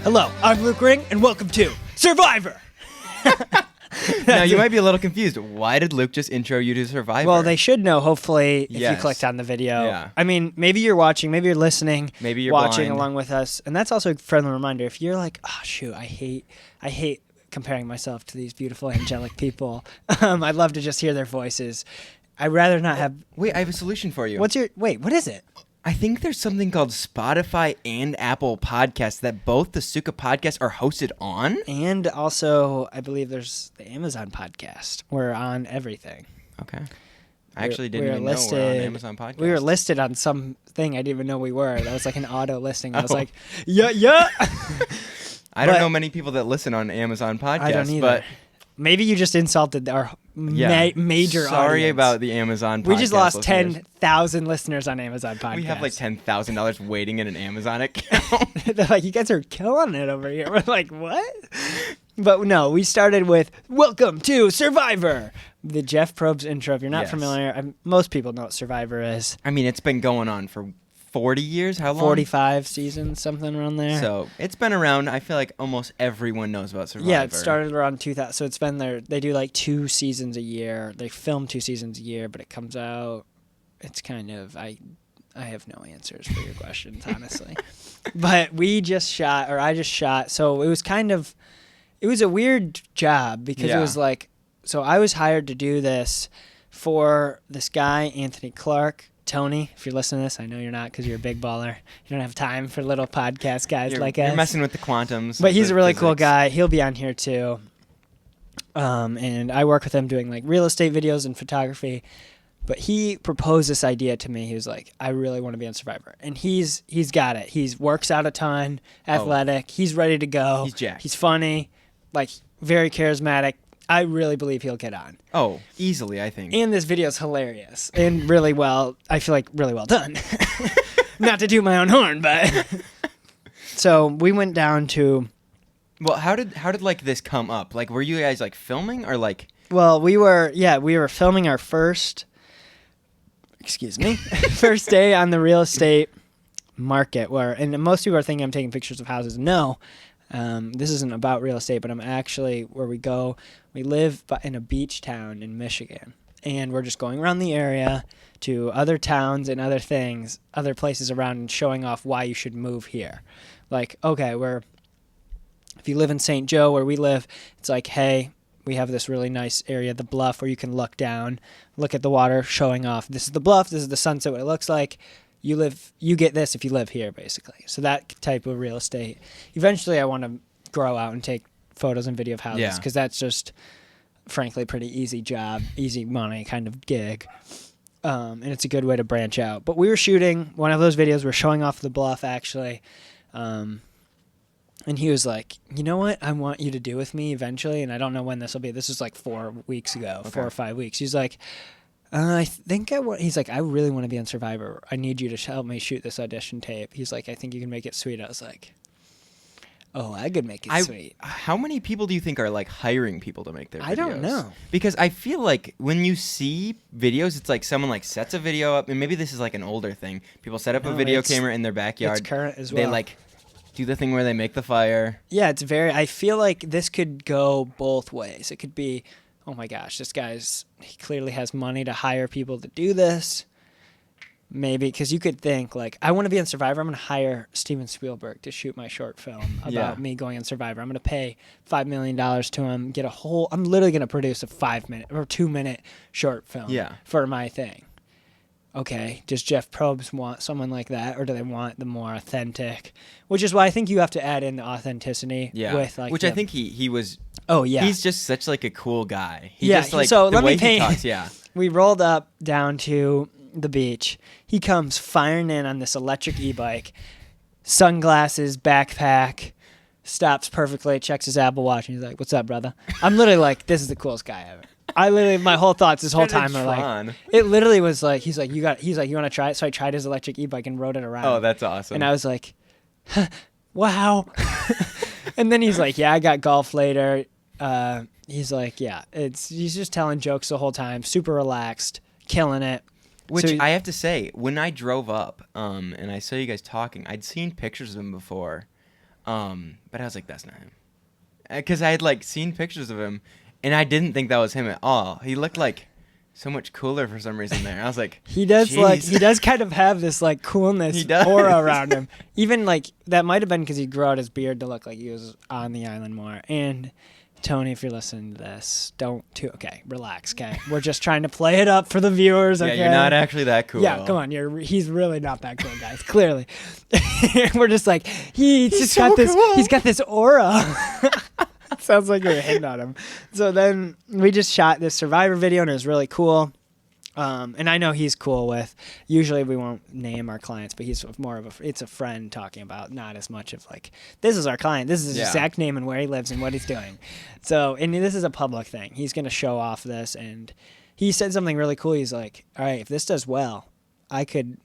Hello, I'm Luke Ring, and welcome to Survivor! Now, you might be a little confused. Why did Luke just intro you to Survivor? Well, they should know, hopefully, if you clicked on the video. Yeah. I mean, maybe you're watching, maybe you're listening, maybe you're watching blind. along with us. And that's also a friendly reminder. If you're like, oh, shoot, I hate comparing myself to these beautiful, angelic people. I'd love to just hear their voices. I'd rather not have... Wait, I have a solution for you. What is it? I think there's something called Spotify and Apple Podcasts that both the Suka Podcast are hosted on. And also, I believe there's the Amazon Podcast. We're on everything. Okay. I actually didn't even know we're on Amazon Podcast. We were listed on something I didn't even know we were. That was like an auto listing. I was like, yeah. I don't know many people that listen on Amazon Podcasts. I don't either. But maybe you just insulted our major Sorry audience. about the Amazon Podcast. We just lost listeners. 10,000 listeners on Amazon Podcasts. We have like $10,000 waiting in an Amazon account. They're like, you guys are killing it over here. We're like, what? But no, we started with Welcome to Survivor, the Jeff Probst intro. If you're not familiar, most people know what Survivor is. I mean, it's been going on for 40 years? How long? 45 seasons, something around there. So it's been around. I feel like almost everyone knows about Survivor. Yeah, it started around 2000. So it's been there. They do like 2 seasons a year. They film 2 seasons a year, but it comes out. It's kind of I have no answers for your questions, honestly. But I just shot. So it was a weird job because it was like, so I was hired to do this for this guy, Anthony Clark. Tony, if you're listening to this, I know you're not because you're a big baller. You don't have time for little podcast guys like us. You're messing with the quantums. But he's a really cool guy. He'll be on here too. And I work with him doing like real estate videos and photography. But he proposed this idea to me. He was like, I really want to be on Survivor. And he's got it. He works out a ton, athletic. He's ready to go. He's jacked. He's funny, like very charismatic. I really believe he'll get on. Oh, easily, I think. And this video is hilarious and really well, I feel like really well done. Not to toot my own horn, but... So we went down to... Well, how did like this come up? Like, were you guys like filming or like... Well, we were filming our first day on the real estate market and most people are thinking I'm taking pictures of houses. No. This isn't about real estate, but I'm actually where we go. We live in a beach town in Michigan, and we're just going around the area to other towns and other places around and showing off why you should move here. Like, okay, if you live in St. Joe where we live, it's like, hey, we have this really nice area, the bluff, where you can look down, look at the water, showing off. This is the bluff, this is the sunset, what it looks like. You get this if you live here, basically. So that type of real estate. Eventually, I want to grow out and take photos and video of houses because that's just, frankly, pretty easy job, easy money kind of gig. And it's a good way to branch out. But we were shooting one of those videos. We're showing off the bluff, actually. And he was like, you know what I want you to do with me eventually? And I don't know when this will be. This was like 4 weeks ago, 4 or 5 weeks. He's like... he's like, I really want to be on Survivor. I need you to help me shoot this audition tape. He's like, I think you can make it sweet. I was like, oh, I could make it sweet. How many people do you think are like hiring people to make their videos? I don't know. Because I feel like when you see videos, it's like someone like sets a video up, and maybe this is like an older thing. People set up a video camera in their backyard. It's current as well. They like do the thing where they make the fire. Yeah, I feel like this could go both ways. It could be, oh my gosh, he clearly has money to hire people to do this. Maybe, because you could think, like, I want to be on Survivor. I'm going to hire Steven Spielberg to shoot my short film about me going on Survivor. I'm going to pay $5 million to him, I'm literally going to produce a 5-minute or 2-minute short film for my thing. Okay, does Jeff Probst want someone like that, or do they want the more authentic? Which is why I think you have to add in the authenticity with, like... Which I think he was... Oh, yeah. He's just such, like, a cool guy. So let me paint... He talks, We rolled up down to the beach. He comes firing in on this electric e-bike, sunglasses, backpack, stops perfectly, checks his Apple Watch, and he's like, what's up, brother? I'm literally like, this is the coolest guy ever. My whole thoughts this whole time are like, it literally was like, he's like, you want to try it? So I tried his electric e-bike and rode it around. Oh, that's awesome. And I was like, wow. And then he's like, yeah, I got golf later. He's like, yeah, he's just telling jokes the whole time, super relaxed, killing it. Which I have to say, when I drove up and I saw you guys talking, I'd seen pictures of him before. But I was like, that's not him. Because I had like seen pictures of him, and I didn't think that was him at all. He looked like so much cooler for some reason there. I was like, he does Jeez. he does kind of have this like coolness He does. aura around him. Even like that might have been because he grew out his beard to look like he was on the island more. And Tony, if you're listening to this, okay, relax, okay? We're just trying to play it up for the viewers, okay? Yeah, you're not actually that cool. Yeah, come on, he's really not that cool, guys. Clearly, we're just like he's so cool. He's got this aura. Sounds like you're hitting on him. So then we just shot this Survivor video, and it was really cool. And I know he's cool with. Usually we won't name our clients, but he's more of it's a friend talking about, not as much of like, this is our client, this is his exact name and where he lives and what he's doing. So, and this is a public thing. He's going to show off this, and he said something really cool. He's like, all right, if this does well,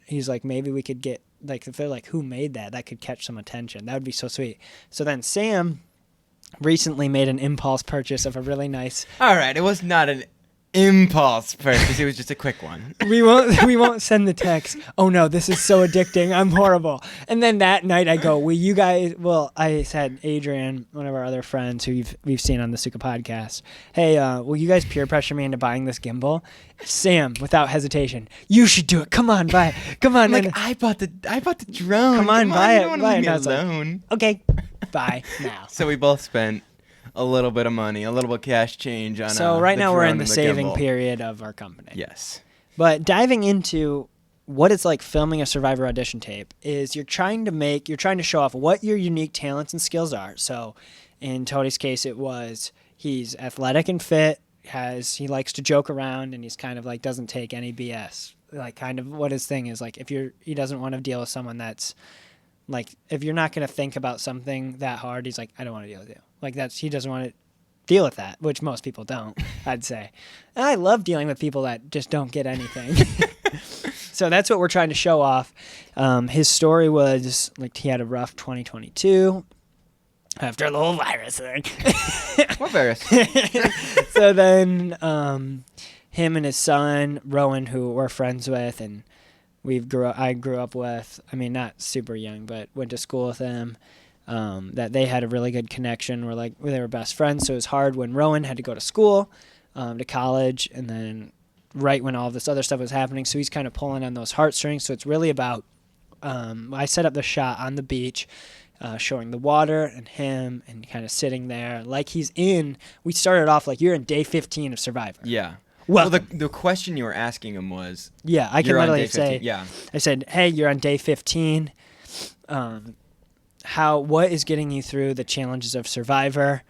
he's like, maybe we could get, like, if they're like, who made that? That could catch some attention. That would be so sweet. So then Sam recently made an impulse purchase of a really nice. All right, it was not an impulse purchase. It was just a quick one. We won't send the text. Oh no, this is so addicting. I'm horrible. And then that night I go, will you guys? Well, I said Adrian, one of our other friends who we've seen on the Suka Podcast. Hey, will you guys peer pressure me into buying this gimbal? Sam, without hesitation, you should do it. Come on, buy it. Come on. I'm like, I bought the drone. Come on, buy you it. don't wanna Buy leave it. me And I was alone. like, okay, buy now. So we both spent a little bit of money, a little bit of cash change on. So right now we're in the saving gimbal. period of our company. Yes. But diving into what it's like filming a Survivor audition tape is you're trying to show off what your unique talents and skills are. So in Tony's case, it was he's athletic and fit, he likes to joke around, and he's kind of like doesn't take any BS. Like kind of what his thing is like, he doesn't want to deal with someone that's like, if you're not going to think about something that hard, he's like, I don't want to deal with you. Like he doesn't want to deal with that, which most people don't, I'd say. And I love dealing with people that just don't get anything. So that's what we're trying to show off. His story was like he had a rough 2022 after the whole virus thing. What virus? So then him and his son, Rowan, who we're friends with, and I grew up with, I mean, not super young, but went to school with them. That they had a really good connection. They were best friends, so it was hard when Rowan had to go to school, to college, and then right when all this other stuff was happening, so he's kind of pulling on those heartstrings. So it's really about, I set up the shot on the beach, showing the water and him and kind of sitting there like we started off like you're in day 15 of Survivor. Yeah. Well, the question you were asking him was, yeah, I can literally say, yeah. I said, hey, you're on day 15. What is getting you through the challenges of Survivor?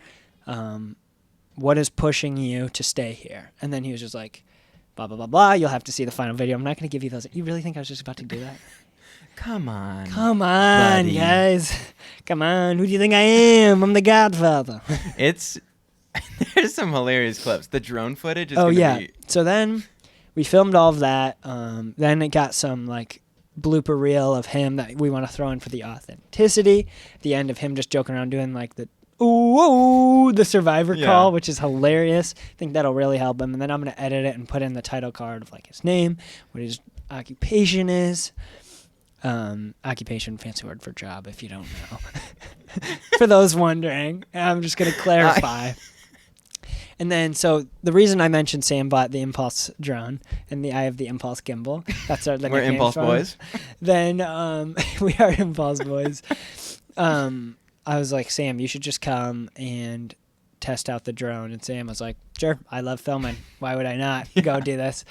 What is pushing you to stay here? And then he was just like, blah, blah, blah, blah. You'll have to see the final video. I'm not going to give you those. You really think I was just about to do that? Come on, buddy. Guys. Come on. Who do you think I am? I'm the Godfather. There's some hilarious clips. The drone footage is So then we filmed all of that. Then it got some like blooper reel of him that we want to throw in for the authenticity. At the end of him just joking around doing like the the Survivor call, which is hilarious. I think that'll really help him. And then I'm going to edit it and put in the title card of like his name, what his occupation is. Occupation, fancy word for job, if you don't know. For those wondering, I'm just going to clarify. And then, so the reason I mentioned Sam bought the Impulse drone and I have the Impulse gimbal. That's our. We're Impulse boys. Then we are Impulse boys. I was like, Sam, you should just come and test out the drone. And Sam was like, sure, I love filming. Why would I not go do this?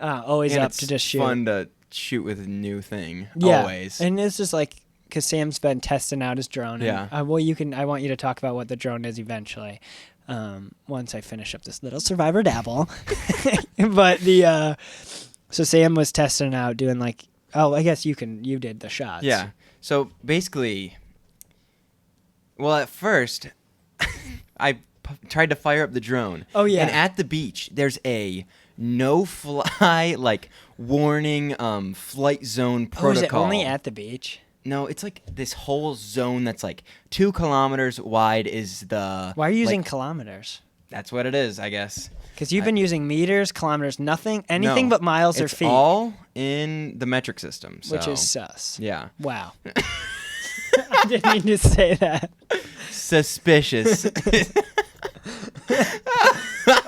Always and up to just shoot. It's fun to shoot with a new thing. Yeah. Always. And it's just like, because Sam's been testing out his drone. Yeah. And, I want you to talk about what the drone is eventually. Once I finish up this little Survivor dabble. But so Sam was testing out doing like, I guess you did the shots. Yeah. So basically, well, at first, I tried to fire up the drone. Oh, yeah. And at the beach, there's a no-fly, like, warning flight zone protocol. Oh, is it only at the beach? No, it's like this whole zone that's like 2 kilometers wide is the... Why are you using kilometers? That's what it is, I guess. Because you've been using meters, kilometers, anything but miles or feet. It's all in the metric system. So. Which is sus. Yeah. Wow. I didn't mean to say that. Suspicious.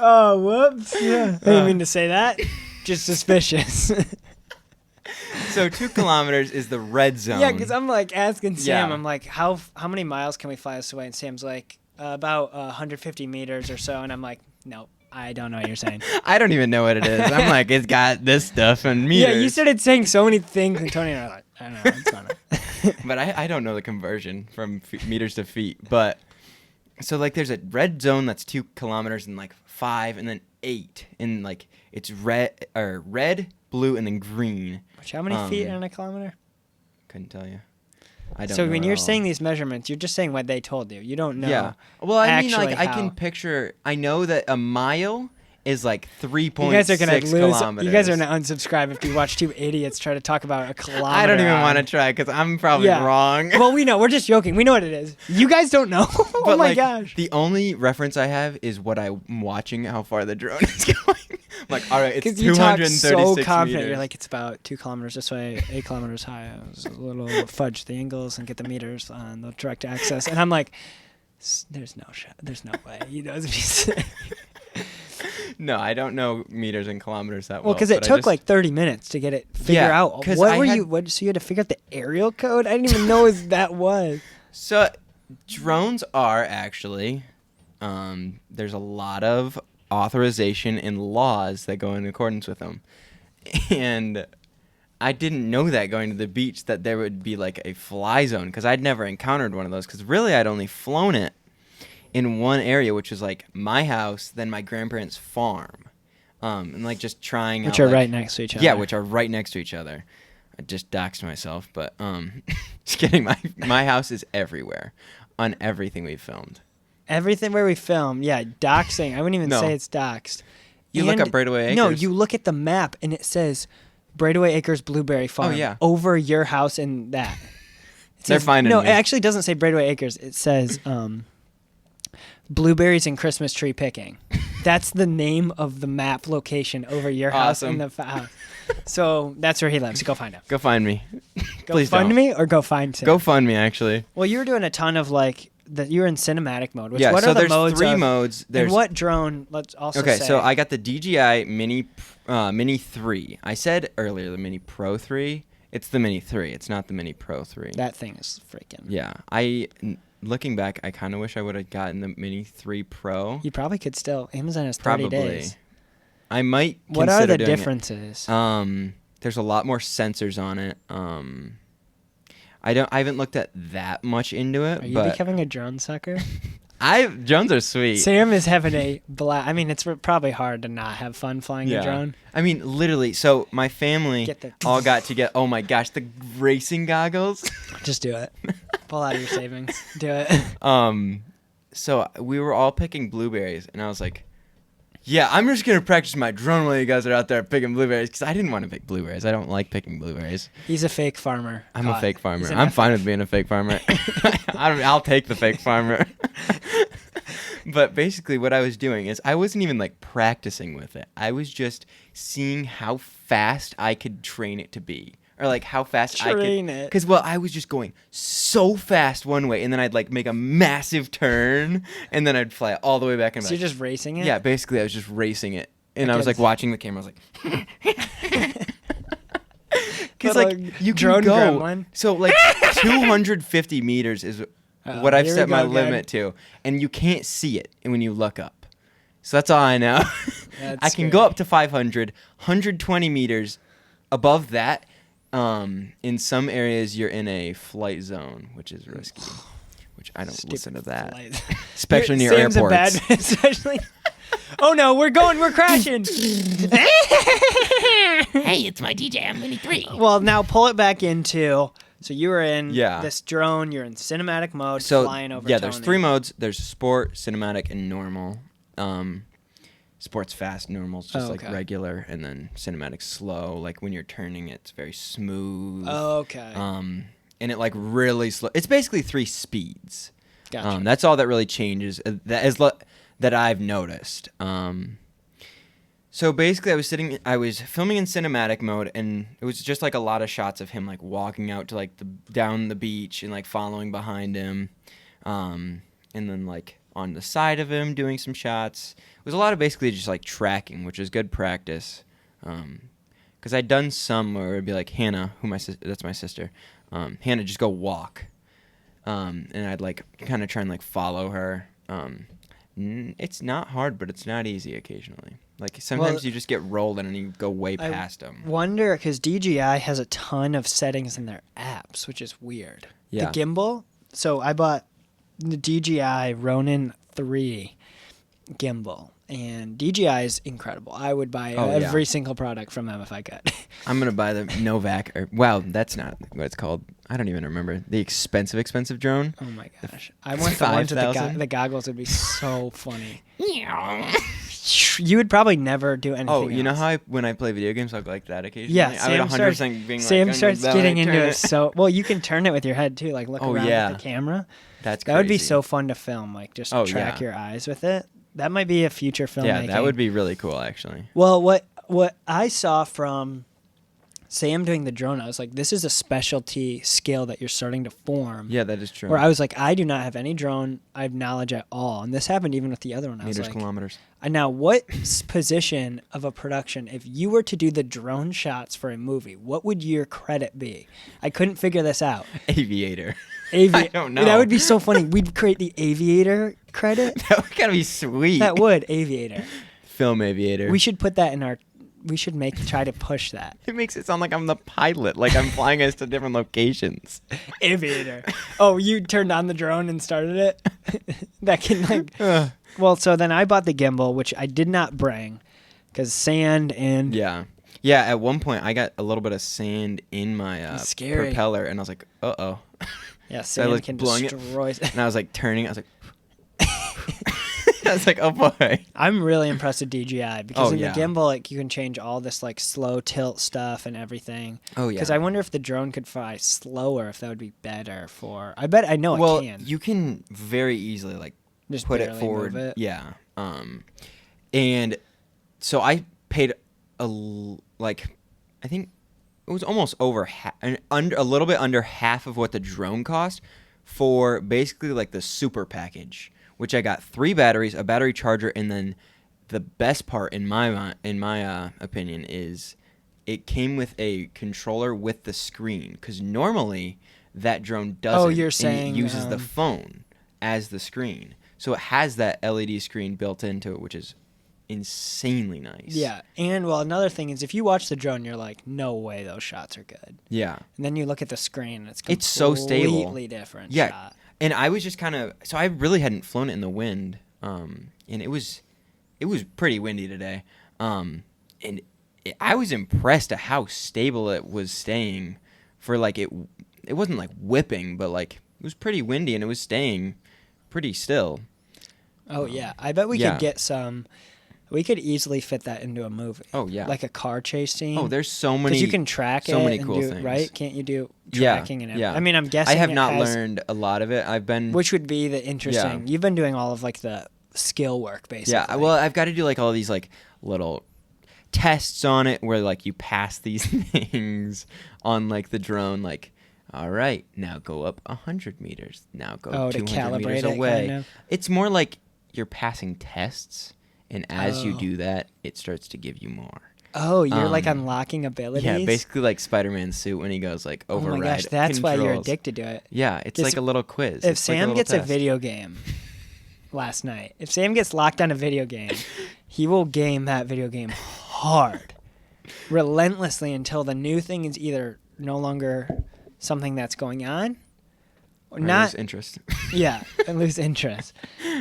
Oh, whoops. Yeah. I didn't mean to say that. Just suspicious. So 2 kilometers is the red zone. Yeah, because I'm like asking Sam, Yeah. I'm like, how many miles can we fly this away? And Sam's like, about 150 meters or so. And I'm like, no, I don't know what you're saying. I don't even know what it is. I'm like, it's got this stuff and meters. Yeah, you started saying so many things, and Tony and I are like, I don't know. It's fine. But I don't know the conversion from meters to feet. But so like there's a red zone that's 2 kilometers and like 5 and then 8. And like it's red, blue, and then green. Which, how many feet in a kilometer? Couldn't tell you. I don't So know when at you're all. saying these measurements, you're just saying what they told you. You don't know. Yeah. Well, I mean, actually like, I can how. picture. I know that a mile is like 3.6 You guys are gonna lose. kilometers. You guys are gonna unsubscribe if you watch 2 idiots try to talk about a kilometer. I don't even on- want to try because I'm probably Yeah. wrong. Well, we know. We're just joking. We know what it is. You guys don't know. Oh But my like, gosh. the only reference I have is what I'm watching, how far the drone is going. I'm like, all right, it's Because you talk 236 so confident. meters. You're like, it's about 2 kilometers this way, 8 kilometers high. I was a little fudge the angles and get the meters on the direct access. And I'm like, there's no shot. There's no way. He knows what he's saying. No, I don't know meters and kilometers that well. Well, because it but I took just- like 30 minutes to get it figure Yeah, out. 'cause What I were had- you? What? So you had to figure out the aerial code? I didn't even know that was. So drones are actually, there's a lot of authorization and laws that go in accordance with them. And I didn't know that going to the beach that there would be like a fly zone because I'd never encountered one of those because really I'd only flown it in one area, which was like my house, then my grandparents' farm. And like just trying Which out, are like- right next to each other. Yeah, which are right next to each other. I just doxed myself, but just kidding. My house is everywhere on everything we've filmed. Everything where we film, yeah, doxing. I wouldn't even No. say it's doxed. You look And- up Braidaway Acres. No, you look at the map and it says Braidaway Acres Blueberry Farm. yeah. Over your house and that. It They're says- finding No, me. it actually doesn't say Braidaway Acres. It says blueberries and Christmas tree picking. That's the name of the map location over your house and Awesome. the house. So that's where he lives. Go find him. Go find me. Go Please fund don't. me or go find him. Go fund me, actually. Well, you were doing a ton of like you were in cinematic mode. Which, Yeah, what so are the there's modes 3 of- modes. And There's what drone? Let's also Okay, say. so I got the DJI Mini 3. I said earlier the Mini Pro 3. It's the Mini 3. It's not the Mini Pro 3. That thing is freaking. Yeah. Looking back, I kind of wish I would have gotten the Mini 3 Pro. You probably could still. Amazon has 30 Probably. days. I might What are consider the doing it. differences? There's a lot more sensors on it. I haven't looked at that much into it, Are you but becoming a drone sucker? drones are sweet. Sam is having a blast. I mean, it's probably hard to not have fun flying a drone. I mean, literally. So my family Get the- all got to get. Oh my gosh, the racing goggles. Just do it. Pull out your savings. Do it. So we were all picking blueberries, and I was like, "Yeah, I'm just gonna practice my drone while you guys are out there picking blueberries," because I didn't want to pick blueberries. I don't like picking blueberries. He's a fake farmer. I'm a Caught. fake farmer. He's an I'm F- fine with being a fake farmer. I'll take the fake farmer. But basically what I was doing is I wasn't even like practicing with it. I was just seeing how fast I could train it to be. Or like how fast I Train could. it. Because, well, I was just going so fast one way and then I'd like make a massive turn and then I'd fly all the way back and So be you're like, just racing it? yeah, basically I was just racing it. And I was Okay. like watching the camera. I was like, because Little like you drone can go. gremlin. So like 250 meters is what I've here we set my go again. limit to, and you can't see it when you look up. So that's all I know. That's I can good. go up to 500, 120 meters. Above that, in some areas you're in a flight zone, which is risky. Which I don't listen to that, Flight. especially near Sam's airports. A bad, especially. Oh no, we're crashing. Hey, it's my DJ Mini 3. Well, now pull it back into. So you were in Yeah. this drone. You're in cinematic mode, So flying over. yeah, there's Tony. 3 modes. There's sport, cinematic, and normal. Sport's fast, normal's just like Okay. regular, and then cinematic slow. Like when you're turning, it's very smooth. Okay. And it like really slow. It's basically 3 speeds. Gotcha. That's all that really changes. That I've noticed. So basically, I was filming in cinematic mode, and it was just like a lot of shots of him like walking out to like down the beach and like following behind him, and then like on the side of him doing some shots. It was a lot of basically just like tracking, which is good practice. Because I'd done some where it'd be like Hannah, that's my sister. Hannah, just go walk, and I'd like kind of try and like follow her. It's not hard, but it's not easy occasionally. Like sometimes you just get rolled and you go way past them. Wonder because DJI has a ton of settings in their apps, which is weird. Yeah. The gimbal. So I bought the DJI Ronin 3 gimbal, and DJI is incredible. I would buy every single product from them if I could. I'm gonna buy the Novak. That's not what it's called. I don't even remember the expensive drone. Oh my gosh! I want the ones with the goggles. Would be so funny. You would probably never do anything. Oh, you know else. how when I play video games, I'll like that occasionally. Yeah, I would 100% being Sam like, starts getting into it. So well, you can turn it with your head too, like look around with the camera. That's that would be so fun to film, like just track your eyes with it. That might be a future filmmaking. Yeah, that would be really cool, actually. Well, what I saw from Sam doing the drone, I was like, this is a specialty skill that you're starting to form. Yeah, that is true. Where I was like, I do not have any drone knowledge at all. And this happened even with the other one. I was like, kilometers. Now, what position of a production, if you were to do the drone shots for a movie, what would your credit be? I couldn't figure this out. Aviator. I don't know. That would be so funny. We'd create the aviator credit. That would kind of be sweet. That would, aviator. Film aviator. We should put that in our... We should try to push that. It makes it sound like I'm the pilot, like I'm flying us to different locations. Aviator. Oh, you turned on the drone and started it? That can like... Well, so then I bought the gimbal, which I did not bring because sand and... Yeah. Yeah, at one point I got a little bit of sand in my propeller, and I was like, uh-oh. Yeah, sand can destroy... And I was like turning, I was like... I was like, oh boy. I'm really impressed with DJI because the gimbal, like, you can change all this like slow tilt stuff and everything. Oh yeah. Because I wonder if the drone could fly slower, if that would be better for. I bet I know it can. Well, you can very easily like just put it forward. Move it. Yeah. And so I paid I think it was almost over a little bit under half of what the drone cost for basically like the super package. Which I got 3 batteries, a battery charger, and then the best part in my opinion is it came with a controller with the screen. Because normally that drone doesn't. Oh, you're saying it uses the phone as the screen, so it has that LED screen built into it, which is insanely nice. Yeah, and well, another thing is if you watch the drone, you're like, no way, those shots are good. Yeah. And then you look at the screen, and it's so stable. Completely different. Yeah. Shot. And I was just kind of so I really hadn't flown it in the wind, and it was pretty windy today, I was impressed at how stable it was staying for like it wasn't like whipping, but like it was pretty windy and it was staying pretty still. Oh yeah, I bet we could get some. We could easily fit that into a movie. Oh yeah, like a car chase scene. Oh, there's so many. Because you can track so it many and cool do, things, right? Can't you do tracking and everything? Yeah. I mean, I'm guessing I have not learned a lot of it. Which would be the interesting. You've been doing all of like the skill work basically. Yeah. Well, I've got to do like all these like little tests on it where like you pass these things on like the drone, like. All right, now go up 100 meters. Now go 200 meters away. Kind of? It's more like you're passing tests, and as you do that, it starts to give you more. Oh, you're like unlocking abilities? Yeah, basically like Spider-Man's suit when he goes like override. Oh my gosh, that's controls. why you're addicted to it. Yeah, it's like a little quiz. If Sam gets a video game last night, if Sam gets locked on a video game, he will game that video game hard, relentlessly until the new thing is either no longer something that's going on or not. Lose interest. Yeah, and lose interest,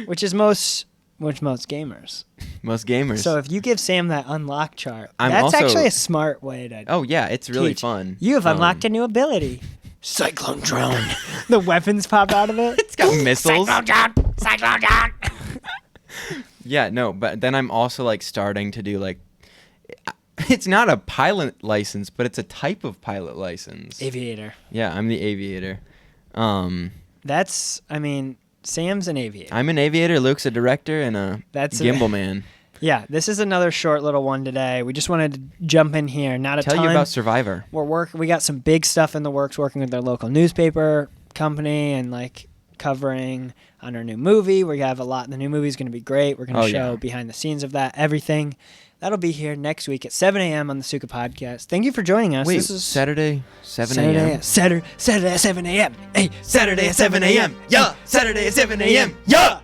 which most gamers. Most gamers. So if you give Sam that unlock chart, I'm that's also, actually a smart way to. Oh yeah, it's really teach. fun. You have unlocked a new ability. Cyclone drone. The weapons pop out of it. It's got missiles. Cyclone drone. Cyclone drone. Yeah, no, but then I'm also like starting to do like. It's not a pilot license, but it's a type of pilot license. Aviator. Yeah, I'm the aviator. Sam's an aviator. I'm an aviator. Luke's a director and a gimbal man. Yeah, this is another short little one today. We just wanted to jump in here. Not a Tell ton. you about Survivor. We got some big stuff in the works, working with our local newspaper company and like covering on our new movie. We have a lot. The new movie is going to be great. We're going to show behind the scenes of that, everything. That'll be here next week at 7 a.m. on the Suka Podcast. Thank you for joining us. Wait, this is Saturday, 7 a.m.? Saturday at 7 a.m. Hey, Saturday at 7 a.m. Yeah. Saturday at 7 a.m. Yeah.